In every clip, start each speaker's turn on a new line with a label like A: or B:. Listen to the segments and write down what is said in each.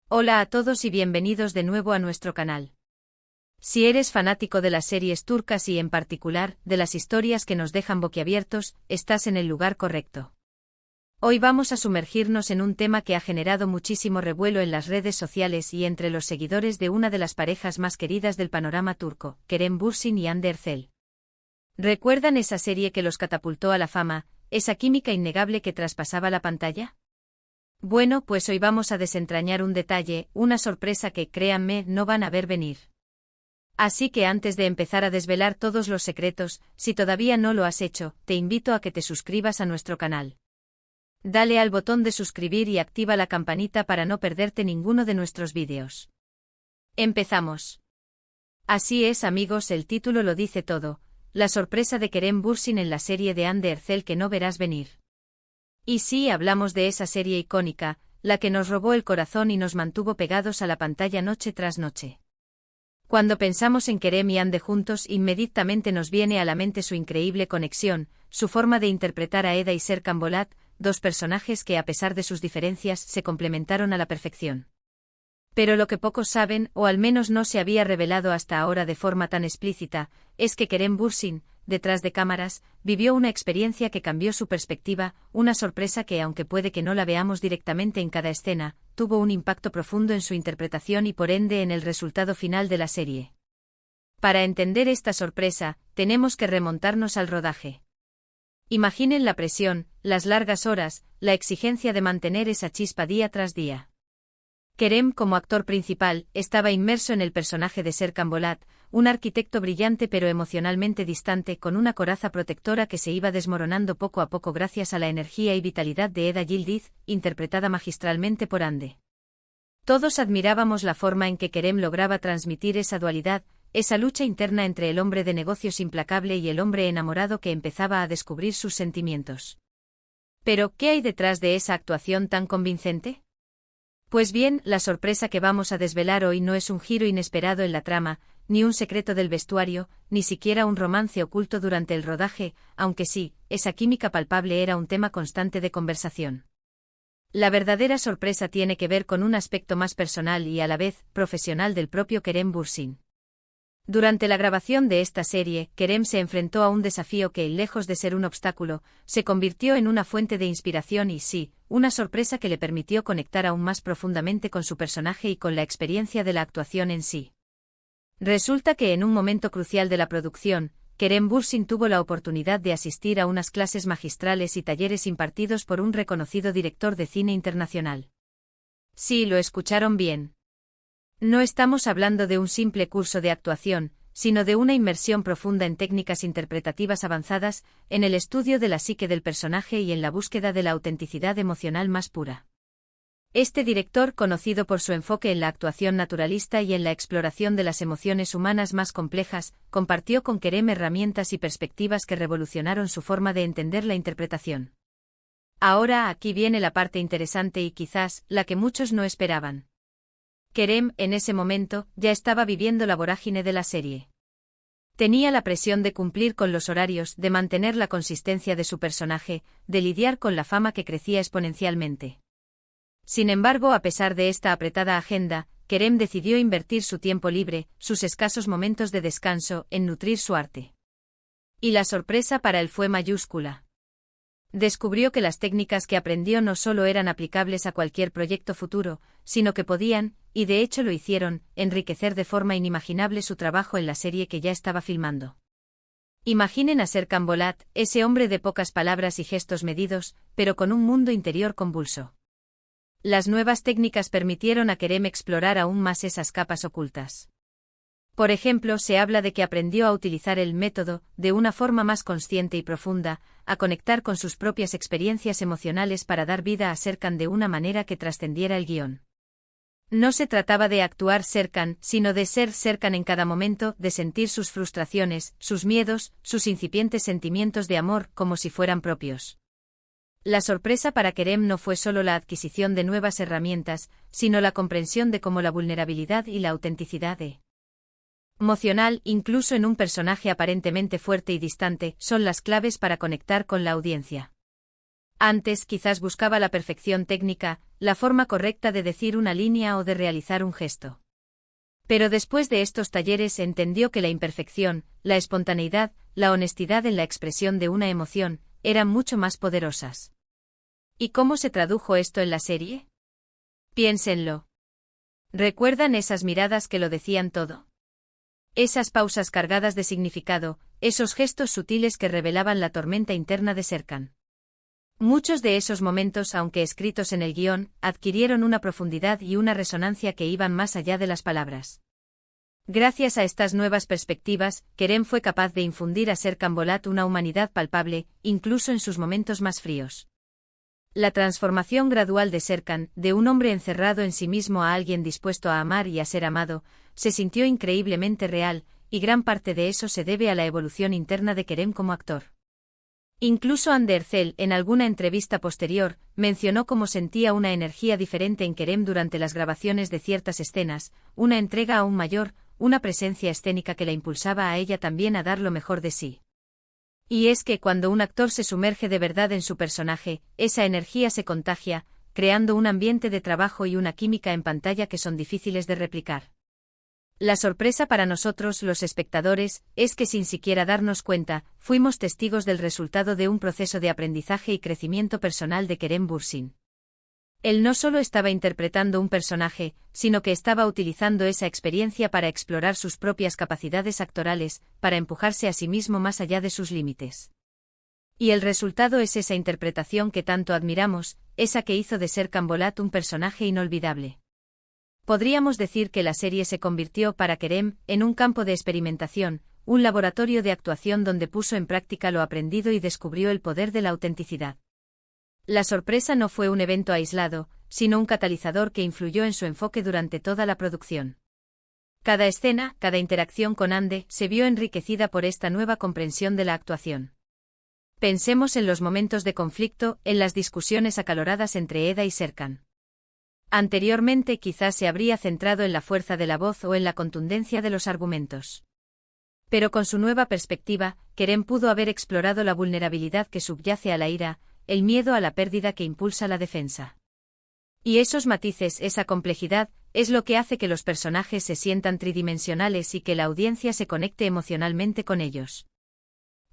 A: Hola a todos y bienvenidos de nuevo a nuestro canal. Si eres fanático de las series turcas y en particular, de las historias que nos dejan boquiabiertos, estás en el lugar correcto. Hoy vamos a sumergirnos en un tema que ha generado muchísimo revuelo en las redes sociales y entre los seguidores de una de las parejas más queridas del panorama turco, Kerem Bürsin y Hande Erçel. ¿Recuerdan esa serie que los catapultó a la fama, esa química innegable que traspasaba la pantalla? Bueno, pues hoy vamos a desentrañar un detalle, una sorpresa que, créanme, no van a ver venir. Así que antes de empezar a desvelar todos los secretos, si todavía no lo has hecho, te invito a que te suscribas a nuestro canal. Dale al botón de suscribir y activa la campanita para no perderte ninguno de nuestros vídeos. Empezamos. Así es, amigos, el título lo dice todo, la sorpresa de Kerem Bürsin en la serie de Hande Erçel que no verás venir. Y sí, hablamos de esa serie icónica, la que nos robó el corazón y nos mantuvo pegados a la pantalla noche tras noche. Cuando pensamos en Kerem y Hande juntos, inmediatamente nos viene a la mente su increíble conexión, su forma de interpretar a Eda y Serkan Bolat, dos personajes que a pesar de sus diferencias se complementaron a la perfección. Pero lo que pocos saben, o al menos no se había revelado hasta ahora de forma tan explícita, es que Kerem Bürsin, detrás de cámaras, vivió una experiencia que cambió su perspectiva, una sorpresa que, aunque puede que no la veamos directamente en cada escena, tuvo un impacto profundo en su interpretación y por ende en el resultado final de la serie. Para entender esta sorpresa, tenemos que remontarnos al rodaje. Imaginen la presión, las largas horas, la exigencia de mantener esa chispa día tras día. Kerem, como actor principal, estaba inmerso en el personaje de Serkan Bolat, un arquitecto brillante pero emocionalmente distante con una coraza protectora que se iba desmoronando poco a poco gracias a la energía y vitalidad de Eda Yildiz, interpretada magistralmente por Hande. Todos admirábamos la forma en que Kerem lograba transmitir esa dualidad, esa lucha interna entre el hombre de negocios implacable y el hombre enamorado que empezaba a descubrir sus sentimientos. Pero, ¿qué hay detrás de esa actuación tan convincente? Pues bien, la sorpresa que vamos a desvelar hoy no es un giro inesperado en la trama, ni un secreto del vestuario, ni siquiera un romance oculto durante el rodaje, aunque sí, esa química palpable era un tema constante de conversación. La verdadera sorpresa tiene que ver con un aspecto más personal y a la vez profesional del propio Kerem Bürsin. Durante la grabación de esta serie, Kerem se enfrentó a un desafío que, lejos de ser un obstáculo, se convirtió en una fuente de inspiración y sí, una sorpresa que le permitió conectar aún más profundamente con su personaje y con la experiencia de la actuación en sí. Resulta que en un momento crucial de la producción, Kerem Bürsin tuvo la oportunidad de asistir a unas clases magistrales y talleres impartidos por un reconocido director de cine internacional. Sí, lo escucharon bien. No estamos hablando de un simple curso de actuación, sino de una inmersión profunda en técnicas interpretativas avanzadas, en el estudio de la psique del personaje y en la búsqueda de la autenticidad emocional más pura. Este director, conocido por su enfoque en la actuación naturalista y en la exploración de las emociones humanas más complejas, compartió con Kerem herramientas y perspectivas que revolucionaron su forma de entender la interpretación. Ahora aquí viene la parte interesante y quizás la que muchos no esperaban. Kerem, en ese momento, ya estaba viviendo la vorágine de la serie. Tenía la presión de cumplir con los horarios, de mantener la consistencia de su personaje, de lidiar con la fama que crecía exponencialmente. Sin embargo, a pesar de esta apretada agenda, Kerem decidió invertir su tiempo libre, sus escasos momentos de descanso, en nutrir su arte. Y la sorpresa para él fue mayúscula. Descubrió que las técnicas que aprendió no solo eran aplicables a cualquier proyecto futuro, sino que podían, y de hecho lo hicieron, enriquecer de forma inimaginable su trabajo en la serie que ya estaba filmando. Imaginen a Serkan Bolat, ese hombre de pocas palabras y gestos medidos, pero con un mundo interior convulso. Las nuevas técnicas permitieron a Kerem explorar aún más esas capas ocultas. Por ejemplo, se habla de que aprendió a utilizar el método, de una forma más consciente y profunda, a conectar con sus propias experiencias emocionales para dar vida a Serkan de una manera que trascendiera el guión. No se trataba de actuar Serkan, sino de ser Serkan en cada momento, de sentir sus frustraciones, sus miedos, sus incipientes sentimientos de amor, como si fueran propios. La sorpresa para Kerem no fue solo la adquisición de nuevas herramientas, sino la comprensión de cómo la vulnerabilidad y la autenticidad emocional, incluso en un personaje aparentemente fuerte y distante, son las claves para conectar con la audiencia. Antes quizás buscaba la perfección técnica, la forma correcta de decir una línea o de realizar un gesto. Pero después de estos talleres entendió que la imperfección, la espontaneidad, la honestidad en la expresión de una emoción, eran mucho más poderosas. ¿Y cómo se tradujo esto en la serie? Piénsenlo. ¿Recuerdan esas miradas que lo decían todo? Esas pausas cargadas de significado, esos gestos sutiles que revelaban la tormenta interna de Serkan. Muchos de esos momentos, aunque escritos en el guión, adquirieron una profundidad y una resonancia que iban más allá de las palabras. Gracias a estas nuevas perspectivas, Kerem fue capaz de infundir a Serkan Bolat una humanidad palpable, incluso en sus momentos más fríos. La transformación gradual de Serkan, de un hombre encerrado en sí mismo a alguien dispuesto a amar y a ser amado, se sintió increíblemente real, y gran parte de eso se debe a la evolución interna de Kerem como actor. Incluso Hande Erçel, en alguna entrevista posterior, mencionó cómo sentía una energía diferente en Kerem durante las grabaciones de ciertas escenas, una entrega aún mayor, una presencia escénica que la impulsaba a ella también a dar lo mejor de sí. Y es que cuando un actor se sumerge de verdad en su personaje, esa energía se contagia, creando un ambiente de trabajo y una química en pantalla que son difíciles de replicar. La sorpresa para nosotros, los espectadores, es que sin siquiera darnos cuenta, fuimos testigos del resultado de un proceso de aprendizaje y crecimiento personal de Kerem Bürsin. Él no solo estaba interpretando un personaje, sino que estaba utilizando esa experiencia para explorar sus propias capacidades actorales, para empujarse a sí mismo más allá de sus límites. Y el resultado es esa interpretación que tanto admiramos, esa que hizo de Serkan Bolat un personaje inolvidable. Podríamos decir que la serie se convirtió para Kerem en un campo de experimentación, un laboratorio de actuación donde puso en práctica lo aprendido y descubrió el poder de la autenticidad. La sorpresa no fue un evento aislado, sino un catalizador que influyó en su enfoque durante toda la producción. Cada escena, cada interacción con Hande, se vio enriquecida por esta nueva comprensión de la actuación. Pensemos en los momentos de conflicto, en las discusiones acaloradas entre Eda y Serkan. Anteriormente quizás se habría centrado en la fuerza de la voz o en la contundencia de los argumentos. Pero con su nueva perspectiva, Kerem pudo haber explorado la vulnerabilidad que subyace a la ira, el miedo a la pérdida que impulsa la defensa. Y esos matices, esa complejidad, es lo que hace que los personajes se sientan tridimensionales y que la audiencia se conecte emocionalmente con ellos.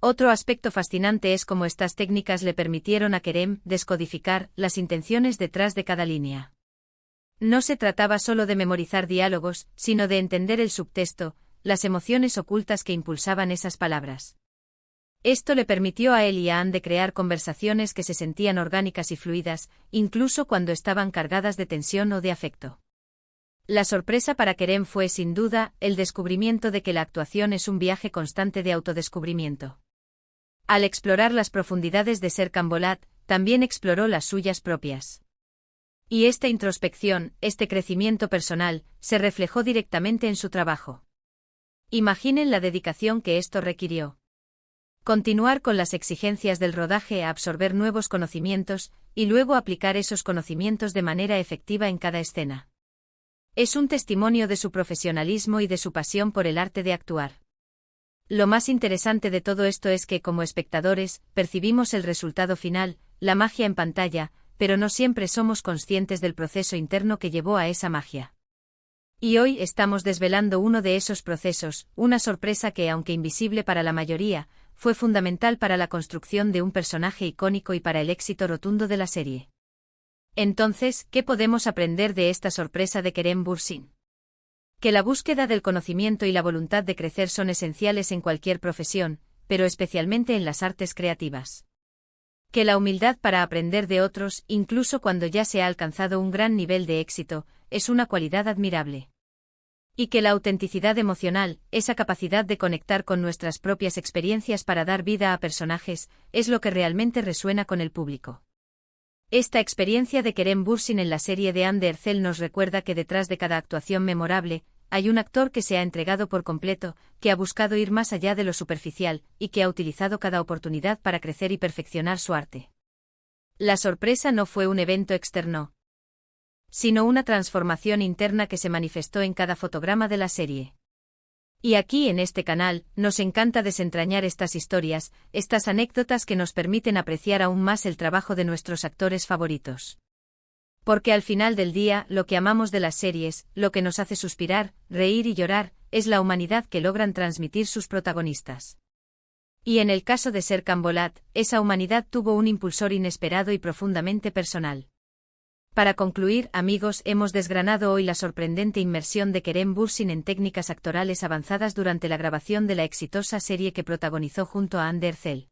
A: Otro aspecto fascinante es cómo estas técnicas le permitieron a Kerem descodificar las intenciones detrás de cada línea. No se trataba solo de memorizar diálogos, sino de entender el subtexto, las emociones ocultas que impulsaban esas palabras. Esto le permitió a él y a Hande crear conversaciones que se sentían orgánicas y fluidas, incluso cuando estaban cargadas de tensión o de afecto. La sorpresa para Kerem fue sin duda el descubrimiento de que la actuación es un viaje constante de autodescubrimiento. Al explorar las profundidades de Serkan Bolat, también exploró las suyas propias. Y esta introspección, este crecimiento personal, se reflejó directamente en su trabajo. Imaginen la dedicación que esto requirió. Continuar con las exigencias del rodaje a absorber nuevos conocimientos, y luego aplicar esos conocimientos de manera efectiva en cada escena. Es un testimonio de su profesionalismo y de su pasión por el arte de actuar. Lo más interesante de todo esto es que, como espectadores, percibimos el resultado final, la magia en pantalla, pero no siempre somos conscientes del proceso interno que llevó a esa magia. Y hoy estamos desvelando uno de esos procesos, una sorpresa que, aunque invisible para la mayoría, fue fundamental para la construcción de un personaje icónico y para el éxito rotundo de la serie. Entonces, ¿qué podemos aprender de esta sorpresa de Kerem Bürsin? Que la búsqueda del conocimiento y la voluntad de crecer son esenciales en cualquier profesión, pero especialmente en las artes creativas. Que la humildad para aprender de otros, incluso cuando ya se ha alcanzado un gran nivel de éxito, es una cualidad admirable. Y que la autenticidad emocional, esa capacidad de conectar con nuestras propias experiencias para dar vida a personajes, es lo que realmente resuena con el público. Esta experiencia de Kerem Bürsin en la serie de Hande Erçel nos recuerda que detrás de cada actuación memorable, hay un actor que se ha entregado por completo, que ha buscado ir más allá de lo superficial, y que ha utilizado cada oportunidad para crecer y perfeccionar su arte. La sorpresa no fue un evento externo, sino una transformación interna que se manifestó en cada fotograma de la serie. Y aquí en este canal, nos encanta desentrañar estas historias, estas anécdotas que nos permiten apreciar aún más el trabajo de nuestros actores favoritos. Porque al final del día, lo que amamos de las series, lo que nos hace suspirar, reír y llorar, es la humanidad que logran transmitir sus protagonistas. Y en el caso de Serkan Bolat, esa humanidad tuvo un impulsor inesperado y profundamente personal. Para concluir, amigos, hemos desgranado hoy la sorprendente inmersión de Kerem Bürsin en técnicas actorales avanzadas durante la grabación de la exitosa serie que protagonizó junto a Hande Erçel.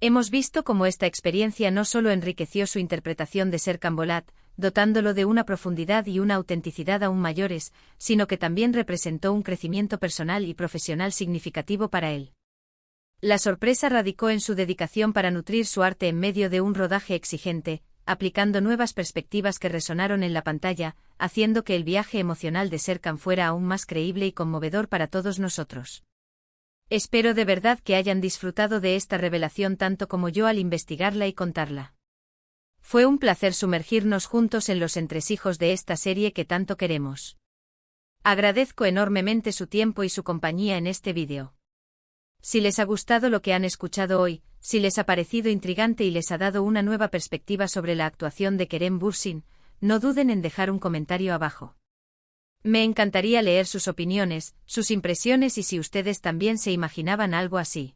A: Hemos visto cómo esta experiencia no solo enriqueció su interpretación de Serkan Bolat, dotándolo de una profundidad y una autenticidad aún mayores, sino que también representó un crecimiento personal y profesional significativo para él. La sorpresa radicó en su dedicación para nutrir su arte en medio de un rodaje exigente, aplicando nuevas perspectivas que resonaron en la pantalla, haciendo que el viaje emocional de Serkan fuera aún más creíble y conmovedor para todos nosotros. Espero de verdad que hayan disfrutado de esta revelación tanto como yo al investigarla y contarla. Fue un placer sumergirnos juntos en los entresijos de esta serie que tanto queremos. Agradezco enormemente su tiempo y su compañía en este vídeo. Si les ha gustado lo que han escuchado hoy, si les ha parecido intrigante y les ha dado una nueva perspectiva sobre la actuación de Kerem Bürsin, no duden en dejar un comentario abajo. Me encantaría leer sus opiniones, sus impresiones y si ustedes también se imaginaban algo así.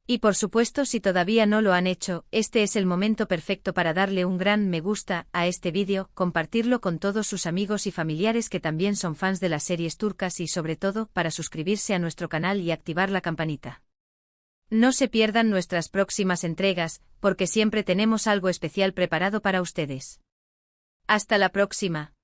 A: Y por supuesto, si todavía no lo han hecho, este es el momento perfecto para darle un gran me gusta a este vídeo, compartirlo con todos sus amigos y familiares que también son fans de las series turcas y sobre todo, para suscribirse a nuestro canal y activar la campanita. No se pierdan nuestras próximas entregas, porque siempre tenemos algo especial preparado para ustedes. Hasta la próxima.